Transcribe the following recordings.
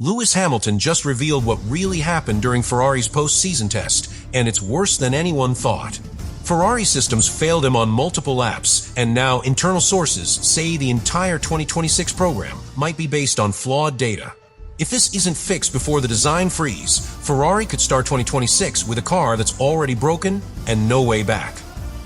Lewis Hamilton just revealed what really happened during Ferrari's post-season test, and it's worse than anyone thought. Ferrari systems failed him on multiple laps, and now internal sources say the entire 2026 program might be based on flawed data. If this isn't fixed before the design freeze, Ferrari could start 2026 with a car that's already broken and no way back.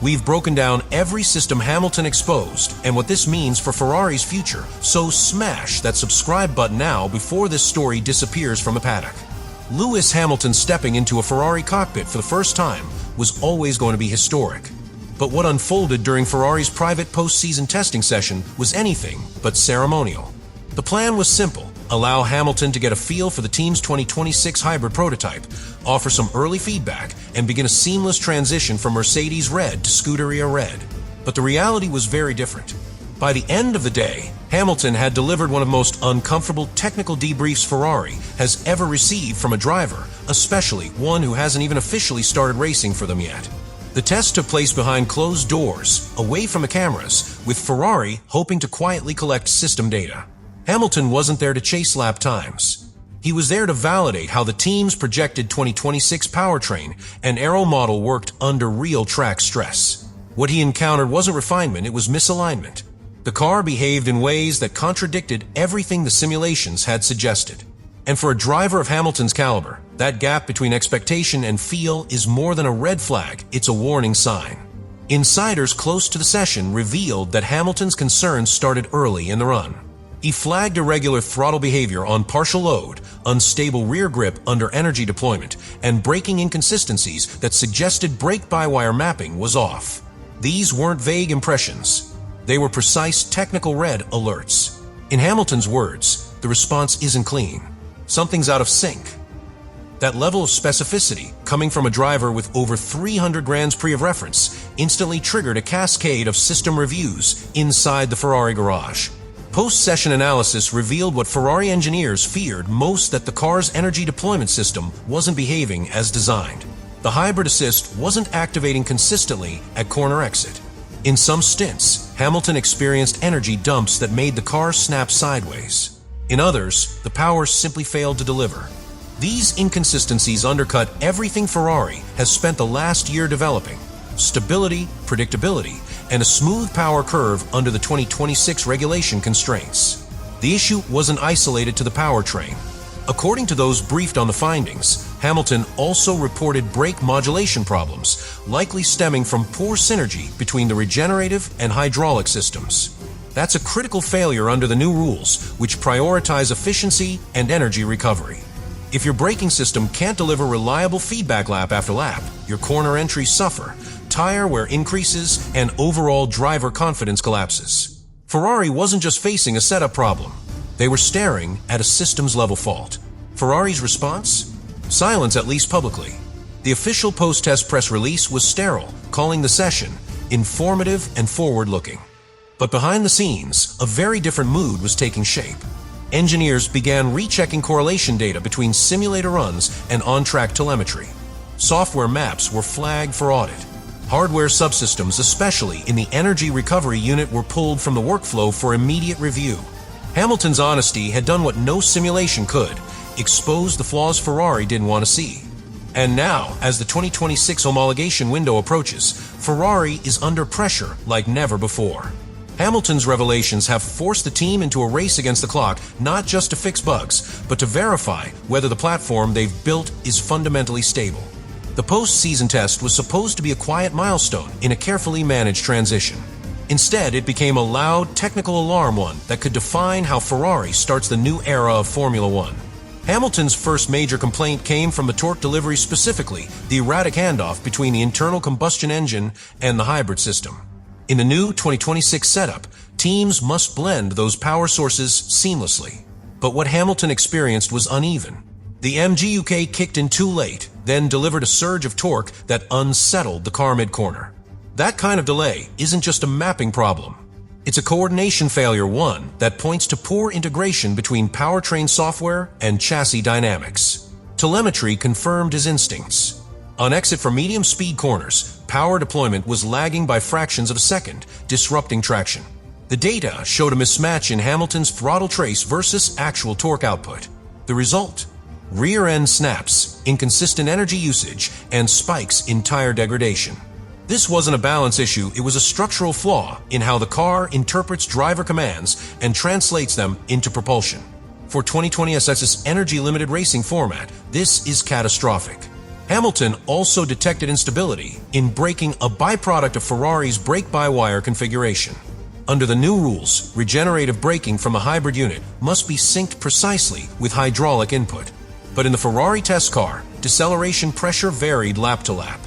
We've broken down every system Hamilton exposed and what this means for Ferrari's future, so smash that subscribe button now before this story disappears from the paddock. Lewis Hamilton stepping into a Ferrari cockpit for the first time was always going to be historic. But what unfolded during Ferrari's private post-season testing session was anything but ceremonial. The plan was simple: allow Hamilton to get a feel for the team's 2026 hybrid prototype, offer some early feedback, and begin a seamless transition from Mercedes Red to Scuderia Red. But the reality was very different. By the end of the day, Hamilton had delivered one of the most uncomfortable technical debriefs Ferrari has ever received from a driver, especially one who hasn't even officially started racing for them yet. The test took place behind closed doors, away from the cameras, with Ferrari hoping to quietly collect system data. Hamilton wasn't there to chase lap times. He was there to validate how the team's projected 2026 powertrain and aero model worked under real track stress. What he encountered wasn't refinement, it was misalignment. The car behaved in ways that contradicted everything the simulations had suggested. And for a driver of Hamilton's caliber, that gap between expectation and feel is more than a red flag, it's a warning sign. Insiders close to the session revealed that Hamilton's concerns started early in the run. He flagged irregular throttle behavior on partial load, unstable rear grip under energy deployment, and braking inconsistencies that suggested brake-by-wire mapping was off. These weren't vague impressions. They were precise technical red alerts. In Hamilton's words, the response isn't clean. Something's out of sync. That level of specificity, coming from a driver with over 300 Grands Prix of reference, instantly triggered a cascade of system reviews inside the Ferrari garage. Post-session analysis revealed what Ferrari engineers feared most: that the car's energy deployment system wasn't behaving as designed. The hybrid assist wasn't activating consistently at corner exit. In some stints, Hamilton experienced energy dumps that made the car snap sideways. In others, the power simply failed to deliver. These inconsistencies undercut everything Ferrari has spent the last year developing: stability, predictability, and a smooth power curve under the 2026 regulation constraints. The issue wasn't isolated to the powertrain. According to those briefed on the findings, Hamilton also reported brake modulation problems, likely stemming from poor synergy between the regenerative and hydraulic systems. That's a critical failure under the new rules, which prioritize efficiency and energy recovery. If your braking system can't deliver reliable feedback lap after lap, your corner entries suffer, tire wear increases, and overall driver confidence collapses. Ferrari wasn't just facing a setup problem. They were staring at a systems-level fault. Ferrari's response? Silence, at least publicly. The official post-test press release was sterile, calling the session informative and forward-looking. But behind the scenes, a very different mood was taking shape. Engineers began rechecking correlation data between simulator runs and on-track telemetry. Software maps were flagged for audit. Hardware subsystems, especially in the energy recovery unit, were pulled from the workflow for immediate review. Hamilton's honesty had done what no simulation could: expose the flaws Ferrari didn't want to see. And now, as the 2026 homologation window approaches, Ferrari is under pressure like never before. Hamilton's revelations have forced the team into a race against the clock, not just to fix bugs, but to verify whether the platform they've built is fundamentally stable. The post-season test was supposed to be a quiet milestone in a carefully managed transition. Instead, it became a loud, technical alarm, one that could define how Ferrari starts the new era of Formula One. Hamilton's first major complaint came from the torque delivery, specifically the erratic handoff between the internal combustion engine and the hybrid system. In the new 2026 setup, teams must blend those power sources seamlessly. But what Hamilton experienced was uneven. The MGUK kicked in too late, then delivered a surge of torque that unsettled the car mid-corner. That kind of delay isn't just a mapping problem. It's a coordination failure, one that points to poor integration between powertrain software and chassis dynamics. Telemetry confirmed his instincts. On exit for medium-speed corners, power deployment was lagging by fractions of a second, disrupting traction. The data showed a mismatch in Hamilton's throttle trace versus actual torque output. The result? Rear end snaps, inconsistent energy usage, and spikes in tire degradation. This wasn't a balance issue, it was a structural flaw in how the car interprets driver commands and translates them into propulsion. For 2020 SX's energy-limited racing format, this is catastrophic. Hamilton also detected instability in braking, a byproduct of Ferrari's brake-by-wire configuration. Under the new rules, regenerative braking from a hybrid unit must be synced precisely with hydraulic input. But in the Ferrari test car, deceleration pressure varied lap to lap.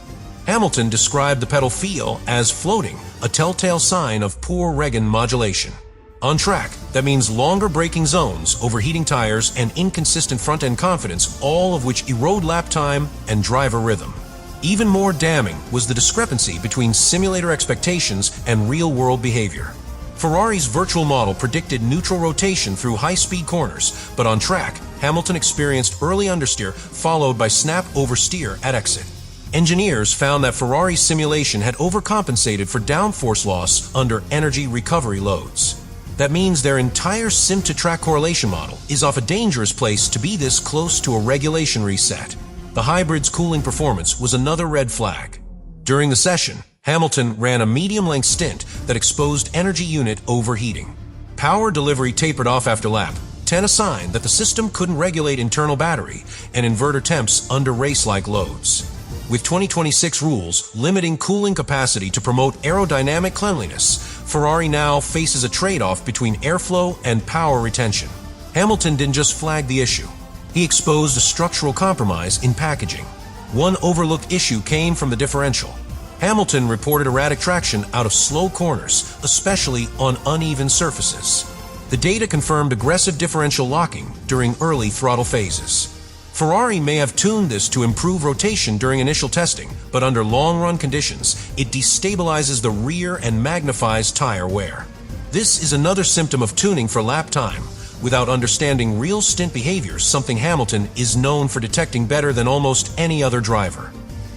Hamilton described the pedal feel as floating, a telltale sign of poor regen modulation. On track, that means longer braking zones, overheating tires, and inconsistent front-end confidence, all of which erode lap time and driver rhythm. Even more damning was the discrepancy between simulator expectations and real-world behavior. Ferrari's virtual model predicted neutral rotation through high-speed corners, but on track, Hamilton experienced early understeer followed by snap oversteer at exit. Engineers found that Ferrari's simulation had overcompensated for downforce loss under energy recovery loads. That means their entire sim-to-track correlation model is off a dangerous place to be this close to a regulation reset. The hybrid's cooling performance was another red flag. During the session, Hamilton ran a medium-length stint that exposed energy unit overheating. Power delivery tapered off after lap 10, a sign that the system couldn't regulate internal battery and inverter temps under race-like loads. With 2026 rules limiting cooling capacity to promote aerodynamic cleanliness, Ferrari now faces a trade-off between airflow and power retention. Hamilton didn't just flag the issue. He exposed a structural compromise in packaging. One overlooked issue came from the differential. Hamilton reported erratic traction out of slow corners, especially on uneven surfaces. The data confirmed aggressive differential locking during early throttle phases. Ferrari may have tuned this to improve rotation during initial testing, but under long-run conditions, it destabilizes the rear and magnifies tire wear. This is another symptom of tuning for lap time, without understanding real stint behaviors, something Hamilton is known for detecting better than almost any other driver.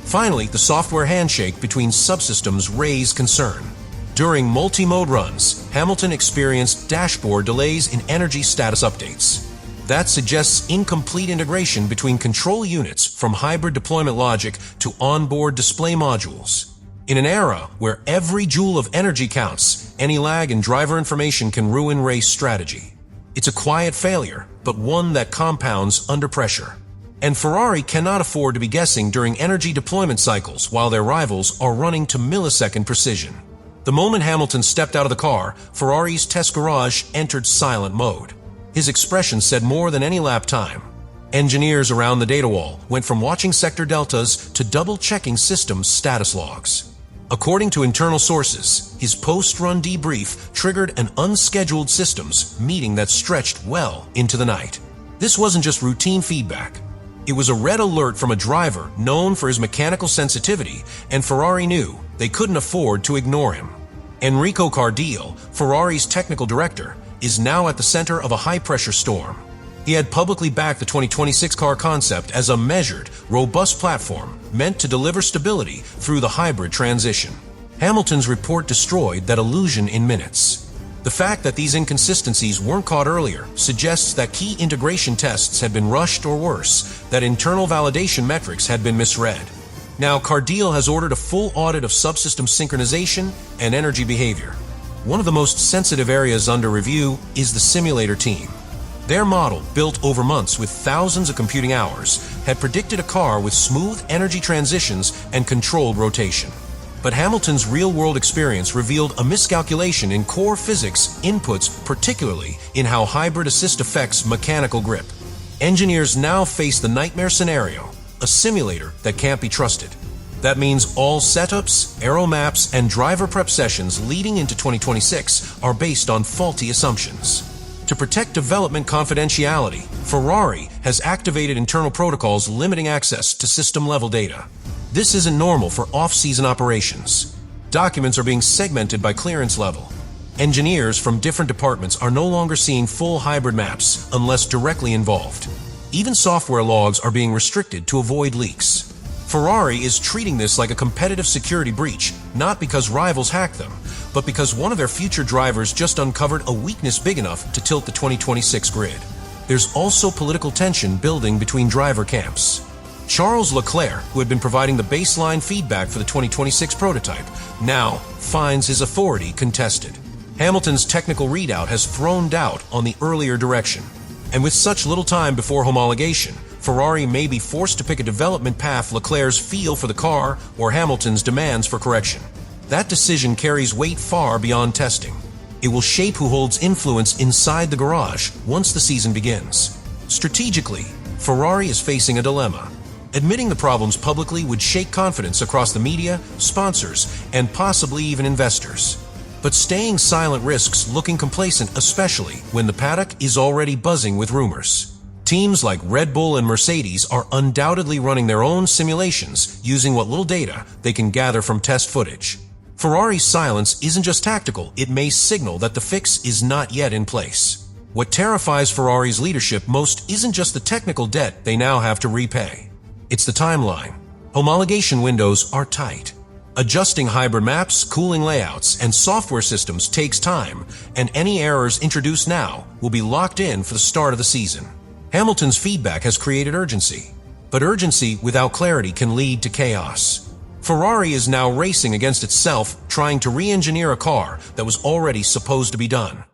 Finally, the software handshake between subsystems raised concern. During multi-mode runs, Hamilton experienced dashboard delays in energy status updates. That suggests incomplete integration between control units from hybrid deployment logic to onboard display modules. In an era where every joule of energy counts, any lag in driver information can ruin race strategy. It's a quiet failure, but one that compounds under pressure. And Ferrari cannot afford to be guessing during energy deployment cycles while their rivals are running to millisecond precision. The moment Hamilton stepped out of the car, Ferrari's test garage entered silent mode. His expression said more than any lap time. Engineers around the data wall went from watching sector deltas to double-checking system status logs. According to internal sources, his post-run debrief triggered an unscheduled systems meeting that stretched well into the night. This wasn't just routine feedback. It was a red alert from a driver known for his mechanical sensitivity, and Ferrari knew they couldn't afford to ignore him. Enrico Cardile, Ferrari's technical director, is now at the center of a high-pressure storm. He had publicly backed the 2026 car concept as a measured, robust platform meant to deliver stability through the hybrid transition. Hamilton's report destroyed that illusion in minutes. The fact that these inconsistencies weren't caught earlier suggests that key integration tests had been rushed, or worse, that internal validation metrics had been misread. Now, Cardile has ordered a full audit of subsystem synchronization and energy behavior. One of the most sensitive areas under review is the simulator team. Their model, built over months with thousands of computing hours, had predicted a car with smooth energy transitions and controlled rotation. But Hamilton's real-world experience revealed a miscalculation in core physics inputs, particularly in how hybrid assist affects mechanical grip. Engineers now face the nightmare scenario, a simulator that can't be trusted. That means all setups, aero maps, and driver prep sessions leading into 2026 are based on faulty assumptions. To protect development confidentiality, Ferrari has activated internal protocols limiting access to system-level data. This isn't normal for off-season operations. Documents are being segmented by clearance level. Engineers from different departments are no longer seeing full hybrid maps unless directly involved. Even software logs are being restricted to avoid leaks. Ferrari is treating this like a competitive security breach, not because rivals hacked them, but because one of their future drivers just uncovered a weakness big enough to tilt the 2026 grid. There's also political tension building between driver camps. Charles Leclerc, who had been providing the baseline feedback for the 2026 prototype, now finds his authority contested. Hamilton's technical readout has thrown doubt on the earlier direction. And with such little time before homologation, Ferrari may be forced to pick a development path Leclerc's feel for the car or Hamilton's demands for correction. That decision carries weight far beyond testing. It will shape who holds influence inside the garage once the season begins. Strategically, Ferrari is facing a dilemma. Admitting the problems publicly would shake confidence across the media, sponsors, and possibly even investors. But staying silent risks looking complacent, especially when the paddock is already buzzing with rumors. Teams like Red Bull and Mercedes are undoubtedly running their own simulations using what little data they can gather from test footage. Ferrari's silence isn't just tactical, it may signal that the fix is not yet in place. What terrifies Ferrari's leadership most isn't just the technical debt they now have to repay. It's the timeline. Homologation windows are tight. Adjusting hybrid maps, cooling layouts, and software systems takes time, and any errors introduced now will be locked in for the start of the season. Hamilton's feedback has created urgency, but urgency without clarity can lead to chaos. Ferrari is now racing against itself, trying to re-engineer a car that was already supposed to be done.